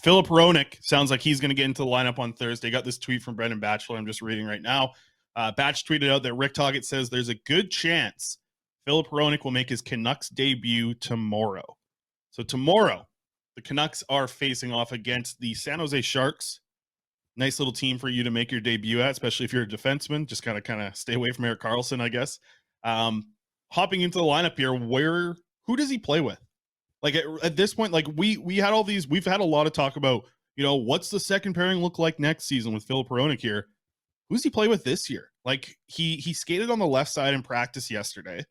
Filip Hronek sounds like he's going to get into the lineup on Thursday. Got this tweet from Brendan Batchelor I'm just reading right now. Batch tweeted out that Rick Tocchet says there's a good chance Filip Hronek will make his Canucks debut tomorrow. So tomorrow, the Canucks are facing off against the San Jose Sharks. Nice little team for you to make your debut at, especially if you're a defenseman. Just kind of stay away from Erik Karlsson, I guess. Hopping into the lineup here, who does he play with? Like at this point, like we had all these, we've had a lot of talk about, what's the second pairing look like next season with Filip Hronek here? Who's he play with this year? Like he skated on the left side in practice yesterday.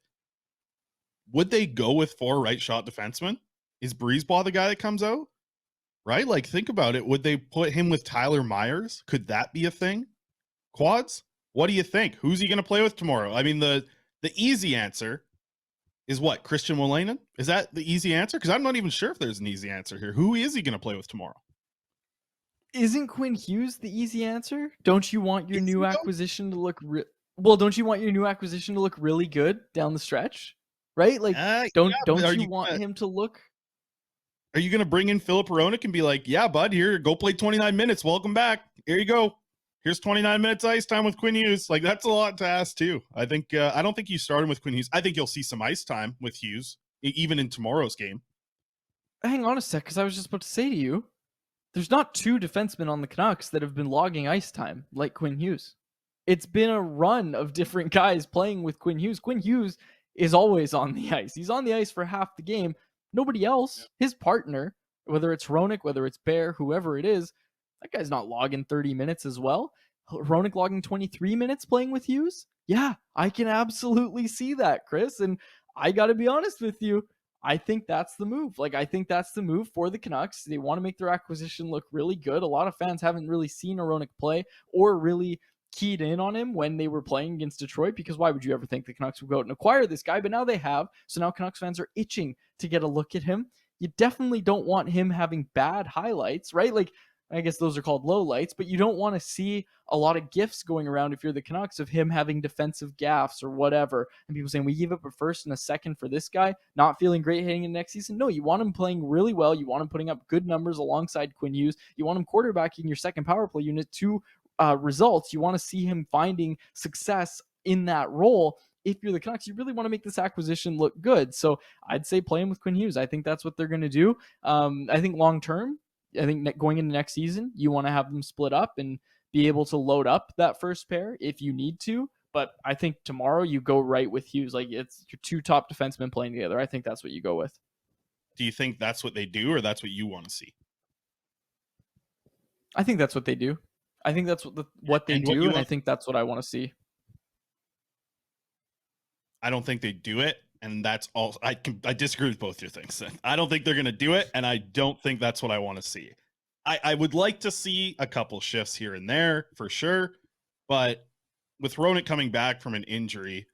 Would they go with 4 right shot defensemen? Is Breezeball the guy that comes out? Right? Like think about it. Would they put him with Tyler Myers? Could that be a thing? Quads? What do you think? Who's he going to play with tomorrow? I mean, the easy answer is what? Christian Wolanin? Is that the easy answer? Because I'm not even sure if there's an easy answer here. Who is he going to play with tomorrow? Isn't Quinn Hughes the easy answer? Don't you want your new acquisition to look don't you want your new acquisition to look really good down the stretch? Right? Like don't you want him to look? Are you going to bring in Filip Hronek and be like, "Yeah, bud, here, go play 29 minutes. Welcome back. Here you go. Here's 29 minutes ice time with Quinn Hughes." Like that's a lot to ask too. I think I don't think you start him with Quinn Hughes. I think you'll see some ice time with Hughes even in tomorrow's game. Hang on a sec, because I was just about to say to you, there's not 2 defensemen on the Canucks that have been logging ice time like Quinn Hughes. It's been a run of different guys playing with Quinn Hughes. Quinn Hughes is always on the ice. He's on the ice for half the game. Nobody else, his partner, whether it's Hronek, whether it's Bear, whoever it is, that guy's not logging 30 minutes as well. Hronek logging 23 minutes playing with Hughes? Yeah, I can absolutely see that, Chris. And I got to be honest with you, I think that's the move. Like, I think that's the move for the Canucks. They want to make their acquisition look really good. A lot of fans haven't really seen Hronek play or really keyed in on him when they were playing against Detroit, because why would you ever think the Canucks would go out and acquire this guy? But now they have. So now Canucks fans are itching to get a look at him. You definitely don't want him having bad highlights, right? Like, I guess those are called low lights, but you don't want to see a lot of gifs going around if you're the Canucks of him having defensive gaffes or whatever. And people saying, we gave up a first and a second for this guy, not feeling great heading into next season. No, you want him playing really well. You want him putting up good numbers alongside Quinn Hughes. You want him quarterbacking your second power play unit to results. You want to see him finding success in that role. If you're the Canucks, you really want to make this acquisition look good. So I'd say play him with Quinn Hughes. I think that's what they're going to do. I think long term, I think going into next season, you want to have them split up and be able to load up that first pair if you need to. But I think tomorrow you go right with Hughes. Like, it's your 2 top defensemen playing together. I think that's what you go with. Do you think that's what they do, or that's what you want to see? I think that's what they do. I think that's what they do, and I think that's what I want to see. I don't think they do it, and that's all. I disagree with both your things. I don't think they're going to do it, and I don't think that's what I want to see. I would like to see a couple shifts here and there for sure, but with Hronek coming back from an injury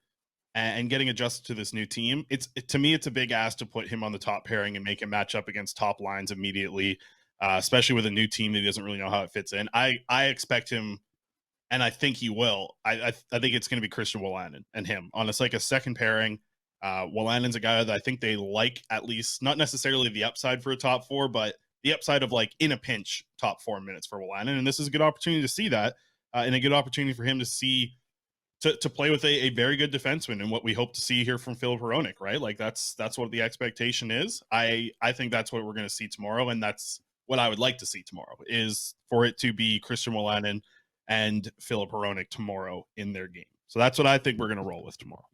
and getting adjusted to this new team, to me it's a big ask to put him on the top pairing and make him match up against top lines immediately, especially with a new team that he doesn't really know how it fits in. I expect him, and I think he will. I think it's going to be Christian Wolanin and him on a second pairing. Wolanin's a guy that I think they like, at least not necessarily the upside for a top 4, but the upside of like in a pinch top 4 minutes for Wolanin. And this is a good opportunity to see that, and a good opportunity for him to see to play with a very good defenseman, and what we hope to see here from Filip Hronek, right? Like that's what the expectation is. I think that's what we're going to see tomorrow, and that's what I would like to see tomorrow, is for it to be Christian Wolanin and Filip Hronek tomorrow in their game. So that's what I think we're going to roll with tomorrow.